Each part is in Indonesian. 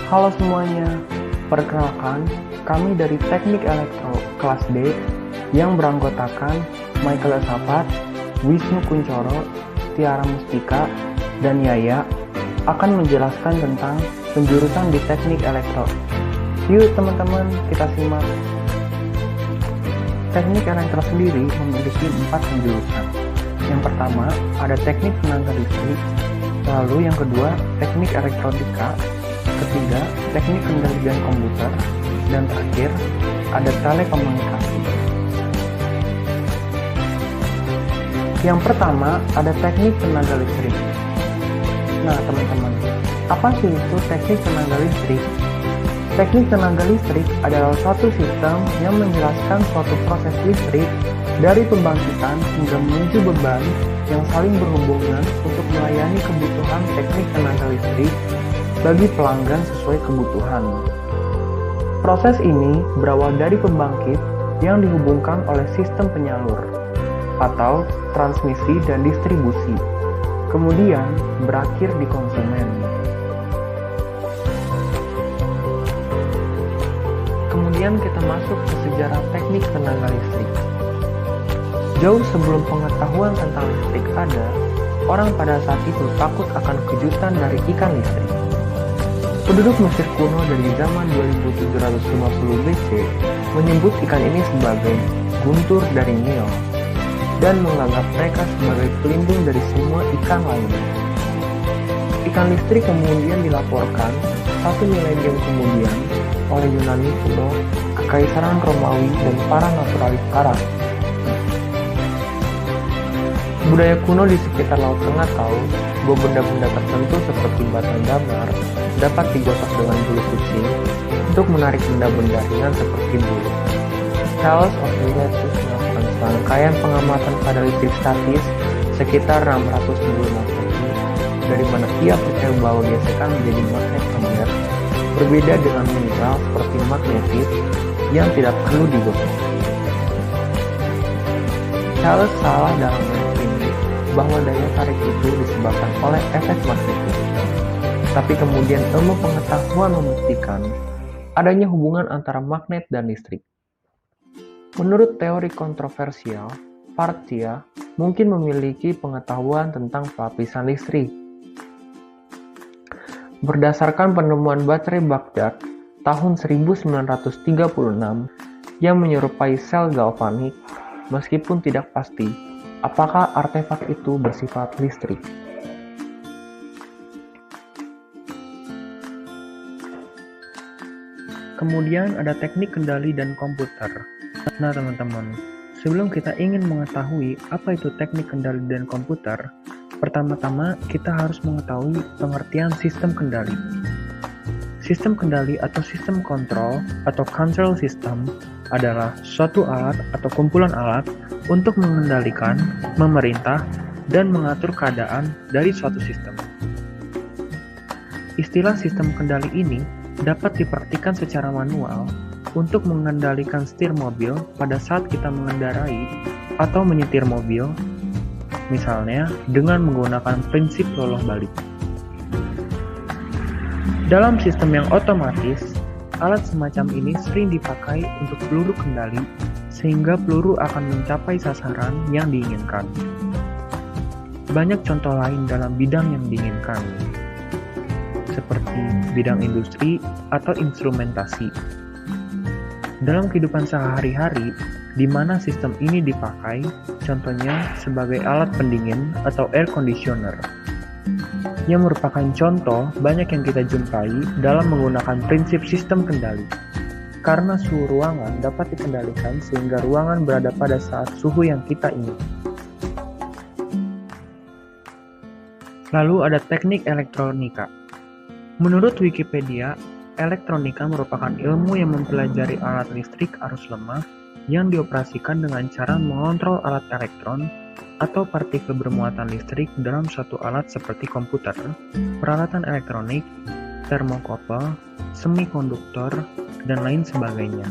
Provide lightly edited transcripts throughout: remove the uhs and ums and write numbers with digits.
Halo semuanya, perkenalkan kami dari Teknik Elektro kelas D yang beranggotakan Michael Sapat, Wisnu Kuncoro, Tiara Mustika, dan Yaya akan menjelaskan tentang penjurusan di Teknik Elektro. Yuk teman-teman, kita simak. Teknik Elektro sendiri memiliki 4 penjurusan. Yang pertama ada Teknik Tenaga Listrik, lalu yang kedua Teknik Elektronika, ketiga Teknik Kendali dan Komputer, dan terakhir ada Telekomunikasi. Yang pertama ada Teknik Tenaga Listrik. Nah teman-teman, apa sih itu Teknik Tenaga Listrik? Teknik tenaga listrik adalah suatu sistem yang menjelaskan suatu proses listrik dari pembangkitan hingga menuju beban yang saling berhubungan untuk melayani kebutuhan teknik tenaga listrik bagi pelanggan sesuai kebutuhan. Proses ini berawal dari pembangkit yang dihubungkan oleh sistem penyalur atau transmisi dan distribusi, kemudian berakhir di konsumen. Kemudian kita masuk ke sejarah teknik tenaga listrik. Jauh sebelum pengetahuan tentang listrik ada, orang pada saat itu takut akan kejutan dari ikan listrik. Penduduk Mesir kuno dari zaman 2750 BC menyebut ikan ini sebagai guntur dari Nil dan menganggap mereka sebagai pelindung dari semua ikan lainnya. Ikan listrik kemudian dilaporkan 1 milenium kemudian oleh Yunani kuno, Kekaisaran Romawi, dan para naturalis Arab. Budaya kuno di sekitar Laut Tengah tahu bahwa benda-benda tertentu seperti batu damar dapat digosok dengan bulu kucing untuk menarik benda-benda ringan seperti bulu. Thales of Miletus melakukan serangkaian pengamatan pada listrik statis sekitar 600 sebelum Masehi, dari mana ia percaya bahwa gesekan menjadi magnet primer, berbeda dengan mineral seperti magnetit yang tidak perlu digosok. Thales salah dalam meyakini bahwa daya tarik itu disebabkan oleh efek magnetik. Tapi kemudian ilmu pengetahuan membuktikan adanya hubungan antara magnet dan listrik. Menurut teori kontroversial, Partia mungkin memiliki pengetahuan tentang pelapisan listrik. Berdasarkan penemuan baterai Baghdad tahun 1936 yang menyerupai sel galvanik, meskipun tidak pasti apakah artefak itu bersifat listrik. Kemudian ada teknik kendali dan komputer. Nah teman-teman, sebelum kita ingin mengetahui apa itu teknik kendali dan komputer, pertama-tama kita harus mengetahui pengertian sistem kendali. Sistem kendali atau sistem kontrol atau control system adalah suatu alat atau kumpulan alat untuk mengendalikan, memerintah, dan mengatur keadaan dari suatu sistem. Istilah sistem kendali ini dapat dipraktikkan secara manual untuk mengendalikan setir mobil pada saat kita mengendarai atau menyetir mobil, misalnya dengan menggunakan prinsip loloh balik. Dalam sistem yang otomatis, alat semacam ini sering dipakai untuk peluru kendali sehingga peluru akan mencapai sasaran yang diinginkan. Banyak contoh lain dalam bidang yang diinginkan, seperti bidang industri atau instrumentasi. Dalam kehidupan sehari-hari, di mana sistem ini dipakai, contohnya sebagai alat pendingin atau air conditioner, yang merupakan contoh banyak yang kita jumpai dalam menggunakan prinsip sistem kendali. Karena suhu ruangan dapat dikendalikan sehingga ruangan berada pada saat suhu yang kita ingin. Lalu ada teknik elektronika. Menurut Wikipedia, elektronika merupakan ilmu yang mempelajari alat listrik arus lemah yang dioperasikan dengan cara mengontrol alat elektron atau partikel bermuatan listrik dalam suatu alat seperti komputer, peralatan elektronik, termokouple, semikonduktor, dan lain sebagainya.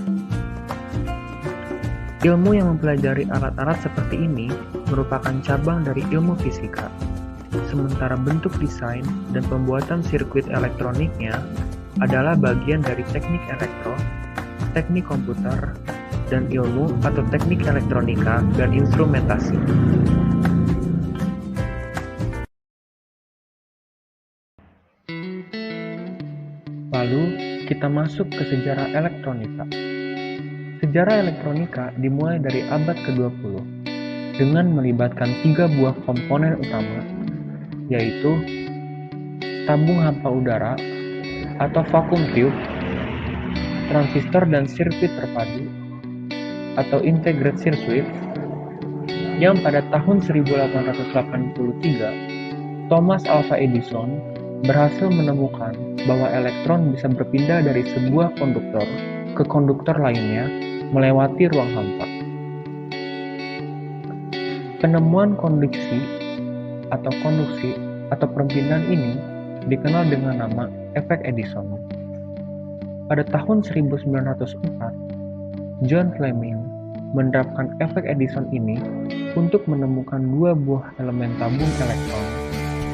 Ilmu yang mempelajari alat-alat seperti ini merupakan cabang dari ilmu fisika. Sementara bentuk desain dan pembuatan sirkuit elektroniknya adalah bagian dari teknik elektro, teknik komputer, dan ilmu atau teknik elektronika dan instrumentasi. Lalu, kita masuk ke sejarah elektronika. Sejarah elektronika dimulai dari abad ke-20 dengan melibatkan 3 buah komponen utama, yaitu tabung hampa udara atau vacuum tube, transistor dan sirkuit terpadu atau integrated circuit, yang pada tahun 1883 Thomas Alva Edison berhasil menemukan bahwa elektron bisa berpindah dari sebuah konduktor ke konduktor lainnya melewati ruang hampa. Penemuan konduksi atau perpindahan ini dikenal dengan nama efek Edison. Pada tahun 1904, John Fleming menerapkan efek Edison ini untuk menemukan 2 buah elemen tabung elektron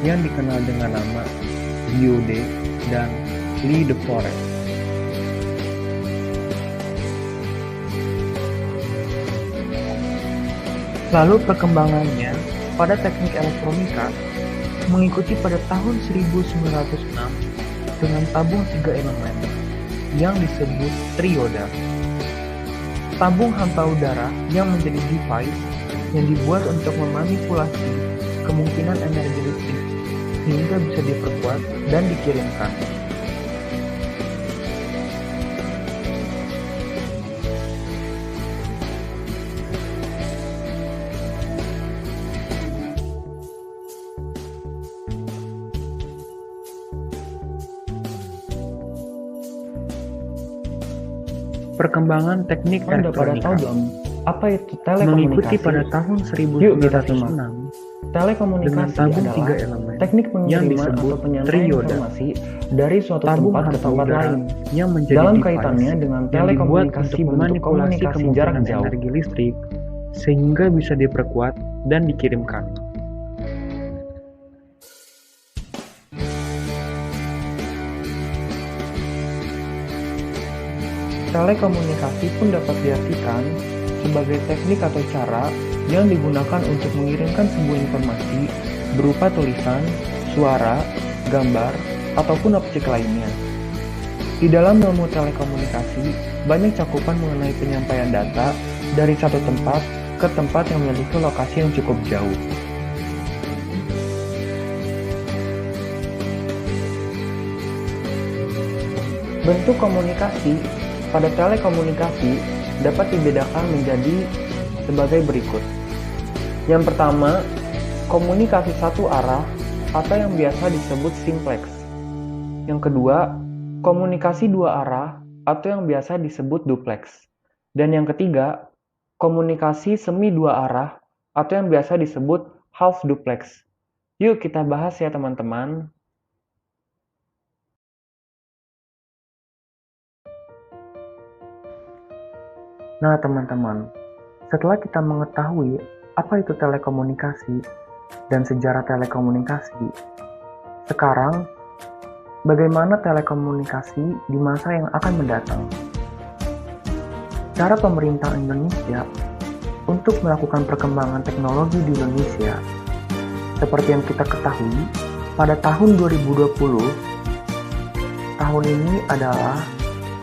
yang dikenal dengan nama diode dan Lie de Forest. Lalu perkembangannya pada teknik elektronika mengikuti pada tahun 1906 dengan tabung 3 elemen yang disebut trioda. Tabung hampa udara yang menjadi device yang dibuat untuk memanipulasi kemungkinan energi listrik hingga bisa diperkuat dan dikirimkan. Perkembangan teknik elektronika apa itu telekomunikasi? mengikuti pada tahun Yuk kita simak. 1906 Telekomunikasi dengan tabung adalah 3 elemen teknik yang pengiriman disebut atau penyampaian trioda. informasi dari suatu Tabung tempat ke hampa tempat udara lain. yang menjadi Dalam device kaitannya dengan yang dibuat telekomunikasi untuk bentuk memanipulasi komunikasi jarak kemungkinan jauh. energi listrik sehingga bisa diperkuat dan dikirimkan. Telekomunikasi pun dapat diartikan sebagai teknik atau cara yang digunakan untuk mengirimkan sebuah informasi berupa tulisan, suara, gambar, ataupun objek lainnya. Di dalam ilmu telekomunikasi, banyak cakupan mengenai penyampaian data dari satu tempat ke tempat yang memiliki lokasi yang cukup jauh. Bentuk komunikasi pada telekomunikasi dapat dibedakan menjadi sebagai berikut. Yang pertama, komunikasi satu arah atau yang biasa disebut simplex. Yang kedua, komunikasi dua arah atau yang biasa disebut duplex. Dan yang ketiga, komunikasi semi dua arah atau yang biasa disebut half duplex. Yuk kita bahas ya teman-teman. Nah teman-teman, setelah kita mengetahui apa itu telekomunikasi dan sejarah telekomunikasi, sekarang bagaimana telekomunikasi di masa yang akan mendatang? Cara pemerintah Indonesia untuk melakukan perkembangan teknologi di Indonesia, seperti yang kita ketahui, pada tahun 2020, tahun ini adalah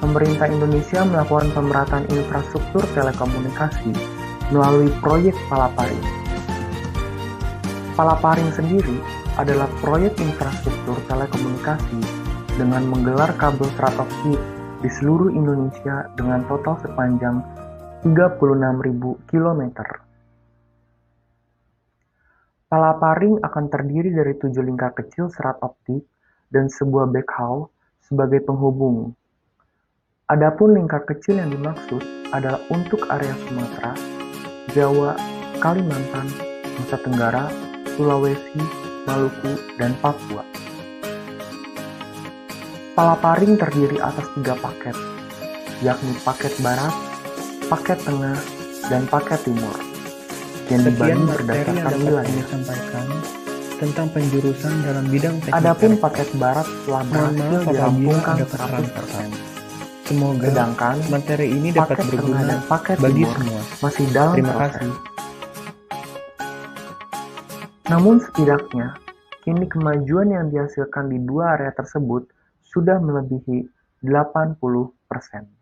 pemerintah Indonesia melakukan pemerataan infrastruktur telekomunikasi melalui proyek Palaparing. Palaparing sendiri adalah proyek infrastruktur telekomunikasi dengan menggelar kabel stratosfer di seluruh Indonesia dengan total sepanjang 36.000 km. Palaparing akan terdiri dari 7 lingkar kecil serat optik dan sebuah backhaul sebagai penghubung. Adapun lingkar kecil yang dimaksud adalah untuk area Sumatera, Jawa, Kalimantan, Nusa Tenggara, Sulawesi, Maluku, dan Papua. Palaparing terdiri atas 3 paket, yakni paket barat, paket tengah, dan paket timur, yang dibagi berdasarkan wilayah. Disampaikan, tentang penjurusan dalam bidang teknik Adapun elektrik. paket barat telah Mohon berhasil maaf apabila dirampungkan ada kesalahan 100%. Semoga Sedangkan materi ini dapat paket tengah berguna dan paket bagi timur semua. masih dalam Terima proses. kasih. Namun setidaknya, kini kemajuan yang dihasilkan di dua area tersebut sudah melebihi 80%.